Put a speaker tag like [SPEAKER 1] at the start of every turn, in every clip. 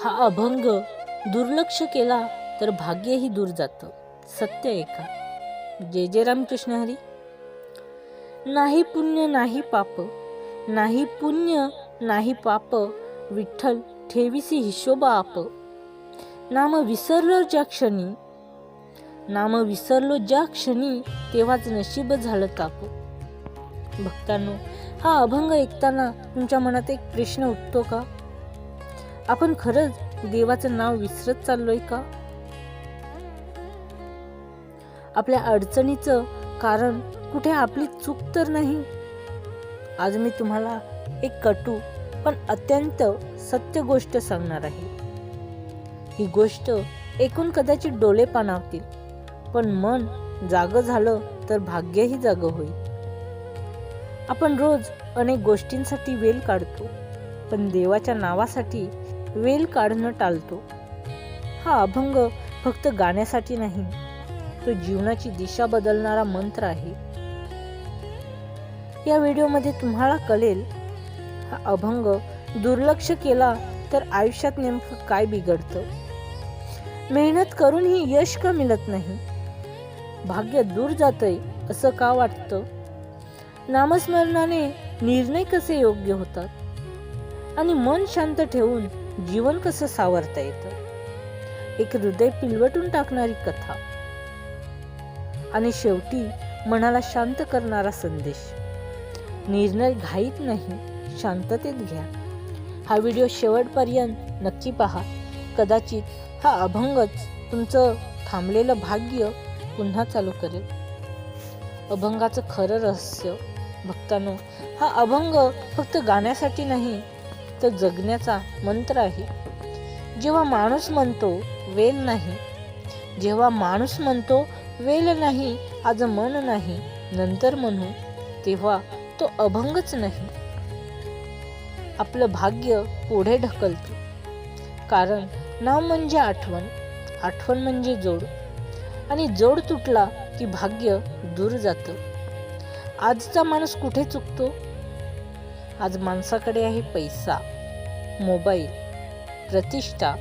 [SPEAKER 1] हा अभंग दुर्लक्ष केला तर भाग्यही दूर जातं. सत्य आहे का? जय जय रामकृष्ण हरी. नाही पुण्य नाही पाप, नाही पुण्य नाही पाप, विठ्ठल ठेविसी हिशोब आप. नाम विसरलो ज्या क्षणी, नाम विसरलो ज्या क्षणी, तेव्हाच नशीब झालं ताप. भक्तांनो, हा अभंग ऐकताना तुमच्या मनात एक प्रश्न उठतो का? आपण खरंच देवाचं नाव विसरत चाललोय का? आपल्या अडचणीचं कारण कुठे आपली चूक तर नाही? आज मी तुम्हाला एक कटू पण अत्यंत सत्य गोष्ट सांगणार आहे. ही गोष्ट ऐकून कदाचित डोळे पाणावतील, पण मन जागं झालं तर भाग्यही जागं होईल. आपण रोज अनेक गोष्टींसाठी वेळ काढतो, पण देवाच्या नावासाठी वेळ काढणं टाळतो. हा अभंग फक्त गाण्यासाठी नाही, तो जीवनाची दिशा बदलणारा मंत्र आहे. या व्हिडिओमध्ये तुम्हाला कळेल, हा अभंग दुर्लक्ष केला तर आयुष्यात नेमकं काय बिघडतं. मेहनत करूनही यश का मिळत नाही? भाग्य दूर जातंय असं का वाटतं? नामस्मरणाने निर्णय कसे योग्य होतात? आणि मन शांत ठेवून जीवन कसं सावरता येतं? एक हृदय पिलवटून टाकणारी कथा आणि शेवटी मनाला शांत करणारा संदेश. निर्णय घाईत नाही, शांततेत घ्या. हा व्हिडिओ शेवटपर्यंत नक्की पहा. कदाचित हा अभंगच तुमचं थांबलेलं भाग्य पुन्हा चालू करेल. अभंगाचं खरं रहस्य. भक्तांनो, हा अभंग फक्त गाण्यासाठी नाही, तर जगण्याचा मंत्र आहे. जेव्हा माणूस म्हणतो वेळ नाही, जेव्हा माणूस म्हणतो वेळ नाही, आज मन नाही, नंतर म्हणू, तेव्हा तो अभंगच नाही, आपलं भाग्य पुढे ढकलतो. कारण नाव म्हणजे आठवण, आठवण म्हणजे जोड, आणि जोड तुटला की भाग्य दूर जातं. आजचा माणूस कुठे चुकतो? आज माणसाकडे आहे पैसा, मोबाईल, प्रतिष्ठा,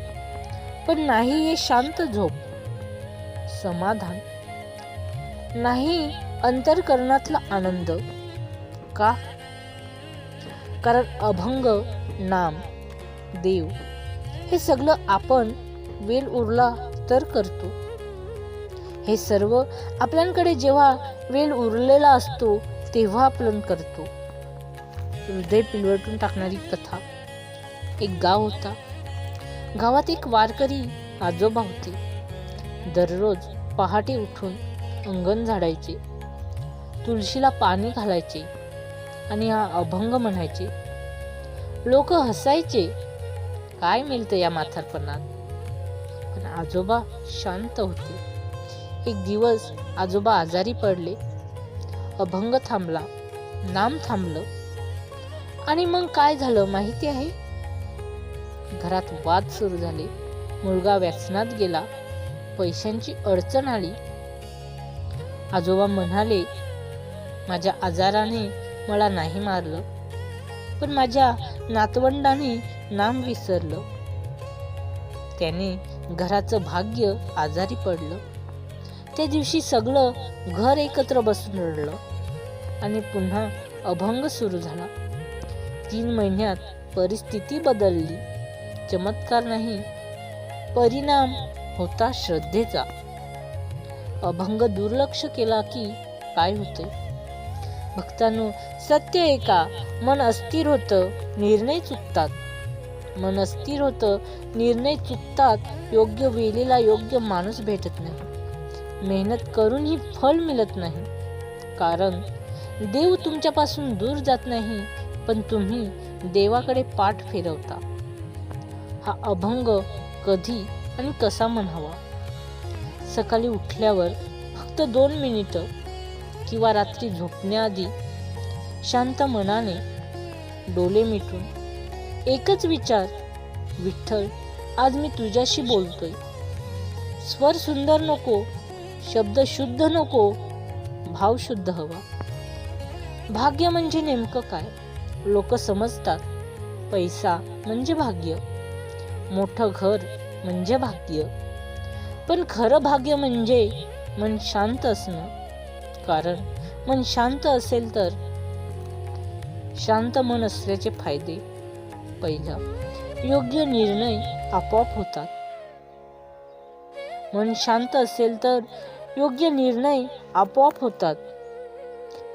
[SPEAKER 1] पण नाही हे शांत झोप, समाधान, नाही अंतर्करणातला आनंद. का? कारण अभंग, नाम, देव हे सगळं आपण वेळ उरला तर करतो. हे सर्व आपल्याकडे जेव्हा वेळ उरलेला असतो तेव्हा आपण करतो. हृदय पिलवटून टाकणारी कथा. एक गाव होता. गावात एक वारकरी आजोबा होते. दररोज पहाटे उठून अंगण झाडायचे, तुळशीला पाणी घालायचे आणि हा अभंग म्हणायचे. लोक हसायचे, काय मिळतं या म्हातारपणात? पण आजोबा शांत होते. एक दिवस आजोबा आजारी पडले. अभंग थांबला, नाम थांबलं, आणि मग काय झालं माहिती आहे? घरात वाद सुरू झाले. मुलगा व्यसनात गेला, पैशांची अडचण आली. आजोबा म्हणाले, माझ्या आजाराने मला नाही मारलं, पण माझ्या नातवंडाने नाम विसरलं. त्याने घराचं भाग्य आजारी पडलं. त्या दिवशी सगळं घर एकत्र बसून रडलं आणि पुन्हा अभंग सुरू झाला. 3 महिन्यात परिस्थिती बदलली. चमत्कार नाही, परिणाम होता श्रद्धेचा. अभंग दुर्लक्ष केला की काय होते? भक्तांनो, सत्य आहे का? मन अस्थिर होतं, निर्णय चुकतात. मन अस्थिर होतं, निर्णय चुकतात. योग्य वेळेला योग्य माणूस भेटत नाही. मेहनत करूनही फळ मिळत नाही. कारण देव तुमच्यापासून दूर जात नाही, पण तुम्ही देवाकडे पाठ फिरवता. हा अभंग कधी आणि कसा म्हणावा? सकाळी उठल्यावर फक्त 2 मिनिटं किंवा रात्री झोपण्याआधी शांत मनाने डोळे मिटून एकच विचार, विठ्ठल आज मी तुझ्याशी बोलतोय. स्वर सुंदर नको, शब्द शुद्ध नको, भाव शुद्ध हवा. भाग्य म्हणजे नेमकं काय? लोक समजतात पैसा म्हणजे भाग्य, मोठं घर म्हणजे भाग्य. पण खरं भाग्य म्हणजे मन शांत असणं. कारण मन शांत असेल तर शांत मन असल्याचे फायदे. पहिला, योग्य निर्णय आपोआप होतात. मन शांत असेल तर योग्य निर्णय आपोआप होतात.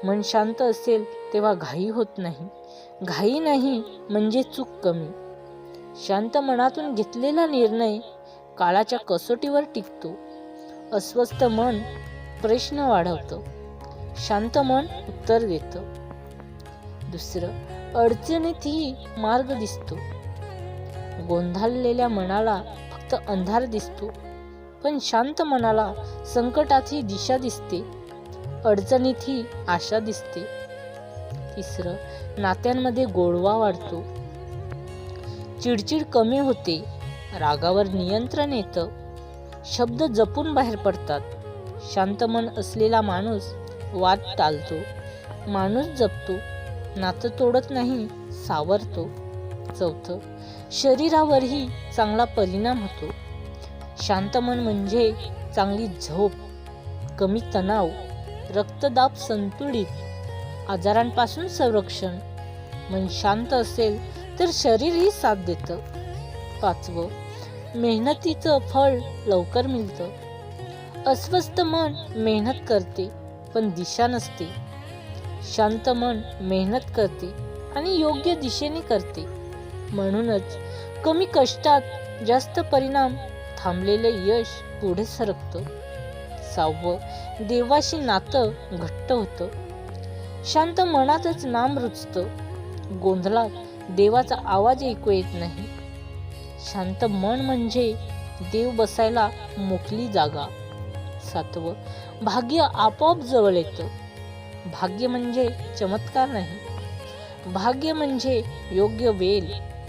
[SPEAKER 1] मन शांत असेल तेव्हा घाई होत नाही. घाई नाही म्हणजे चूक कमी. शांत मनातून घेतलेला निर्णय काळाच्या कसोटीवर टिकतो. अस्वस्थ मन प्रश्न वाढवतं. शांत मन उत्तर देतं. दुसरं, अडचणीतही मार्ग दिसतो. गोंधळलेल्या मनाला फक्त अंधार दिसतो, पण शांत मनाला संकटातही दिशा दिसते, अडचणीतही आशा दिसते. तिसरं, नात्यांमध्ये गोडवा वाढतो. चिडचिड कमी होते. रागावर नियंत्रण येतं. शब्द जपून बाहेर पडतात. शांत मन असलेला माणूस वाद टाळतो. माणूस जपतो. नातं तोडत नाही, सावरतो. चौथं, शरीरावरही चांगला परिणाम होतो. शांत मन म्हणजे चांगली झोप, कमी तणाव, रक्तदाब संतुलित, आजारांपासून संरक्षण. मन शांत असेल तर शरीरही साथ देतं. पाचवं, मेहनतीचं फळ लवकर मिळतं. अस्वस्थ मन मेहनत करते पण दिशा नसते. शांत मन मेहनत करते आणि योग्य दिशेने करते. म्हणूनच कमी कष्टात जास्त परिणाम, थांबलेले यश पुढे सरकतं. सहावं, देवाशी नातं घट्ट होतं. शांत मनातच नाम रुजतं. गोंधळात देवाचा आवाज ऐकू येत नाही. शांत मन म्हणजे देव बसायला मोकळी जागा. सातवं, भाग्य आपोआप जवळ येतं. भाग्य म्हणजे चमत्कार नाही. भाग्य म्हणजे योग्य वेळ,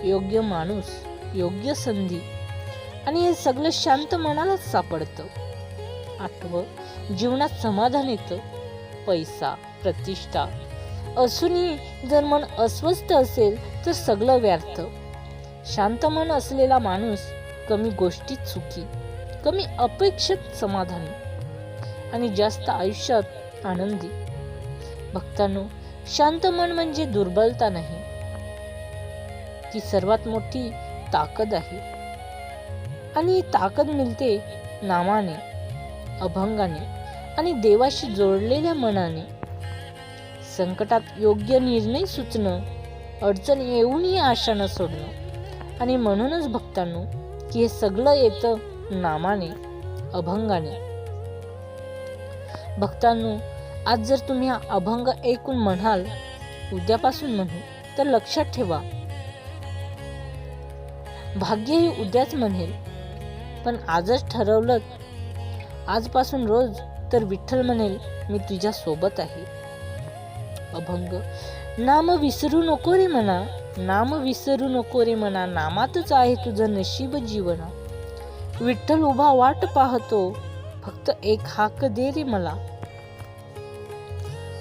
[SPEAKER 1] योग्य माणूस, योग्य संधी, आणि हे सगळं शांत मनालाच सापडतं. आठवं, जीवनात समाधान येतं. पैसा, प्रतिष्ठा असूनही जर मन अस्वस्थ असेल तर सगळं व्यर्थ. शांत मन असलेला माणूस कमी गोष्टीत सुखी, कमी अपेक्षित समाधानी आणि जास्त आयुष्यात आनंदी. भक्तांनो, शांत मन म्हणजे दुर्बलता नाही, ती सर्वात मोठी ताकद आहे. आणि ही ताकद मिळते नामाने, अभंगाने आणि देवाशी जोडलेल्या मनाने. संकटात योग्य निर्णय सुचणं, अडचण येऊनही आशा न सोडणं. आणि म्हणूनच भक्तांनो, की हे सगळं येतं नामाने, अभंगाने. भक्तांनो, आज जर तुम्ही हा अभंग ऐकून म्हणाल उद्यापासून म्हणू, तर लक्षात ठेवा, भाग्य ही उद्याच म्हणेल. पण आजच ठरवलं, आजपासून रोज, तर विठ्ठल म्हणेल मी तुझ्या सोबत आहे. अभंग. नाम विसरू नको रे मना, नाम विसरू नको रे मना, नामातच आहे तुझं नशीब जीवना. विठ्ठल उभा वाट पाहतो, फक्त एक हाक दे रे मला.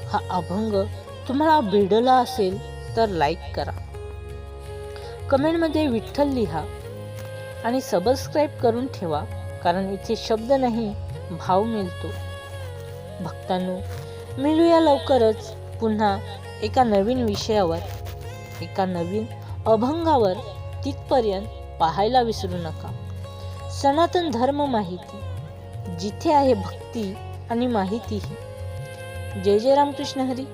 [SPEAKER 1] हा अभंग तुम्हाला भिडला असेल तर लाईक करा, कमेंटमध्ये विठ्ठल लिहा आणि सबस्क्राईब करून ठेवा, कारण इथे शब्द नाही भाव मिळतो. भक्तांनो, मिळूया लवकरच पुन्हा एका नवीन विषयावर, एका नवीन अभंगावर. तिथपर्यंत पाहायला विसरू नका सनातन धर्म माहिती, जिथे आहे भक्ती आणि माहितीही. जय जय रामकृष्ण हरी.